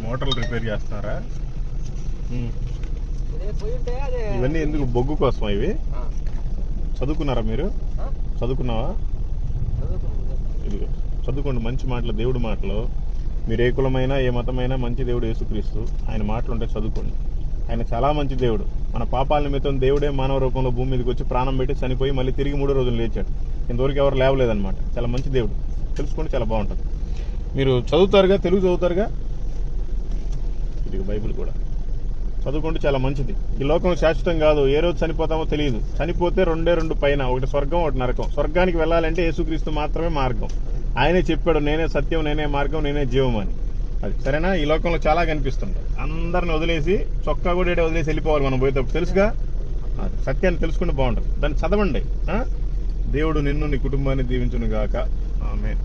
మోటార్లు రిపేర్ చేస్తున్నారా? ఇవన్నీ ఎందుకు? బొగ్గు కోసం ఇవి. చదువుకున్నారా మీరు? చదువుకున్నావా? ఇదిగో చదువుకోండి మంచి మాటలు, దేవుడి మాటలు. మీరు ఏ కులమైనా ఏ మతమైనా మంచి దేవుడు యేసుక్రీస్తు. ఆయన మాటలు ఉంటే చదువుకోండి. ఆయన చాలా మంచి దేవుడు. మన పాపాల నిమిత్తం దేవుడే మానవ రూపంలో భూమి మీదకి వచ్చి ప్రాణం పెట్టి చనిపోయి మళ్ళీ తిరిగి 3వ రోజున లేచాడు. ఇంతవరకు ఎవరు లేవలేదన్నమాట. చాలా మంచి దేవుడు. తెలుసుకోండి, చాలా బాగుంటుంది. మీరు చదువుతారుగా, తెలుగు చదువుతారుగా, ఇది బైబిల్ కూడా చదువుకుంటే చాలా మంచిది. ఈ లోకం శాశ్వతం కాదు. ఏ రోజు చనిపోతామో తెలియదు. చనిపోతే 2 పైన, ఒకటి స్వర్గం, ఒకటి నరకం. స్వర్గానికి వెళ్ళాలంటే యేసుక్రీస్తు మాత్రమే మార్గం. ఆయనే చెప్పాడు, నేనే సత్యం, నేనే మార్గం, నేనే జీవం అని. అది సరేనా? ఈ లోకంలో చాలా కనిపిస్తుంది. అందరిని వదిలేసి, చొక్కా కూడా వదిలేసి వెళ్ళిపోవాలి మనం పోయేటప్పుడు. తెలుసుగా? అది సత్యాన్ని తెలుసుకుంటే బాగుంటుంది. దాన్ని చదవండి. దేవుడు నిన్ను నీ కుటుంబాన్ని దీవించును గాక. ఆమేన్.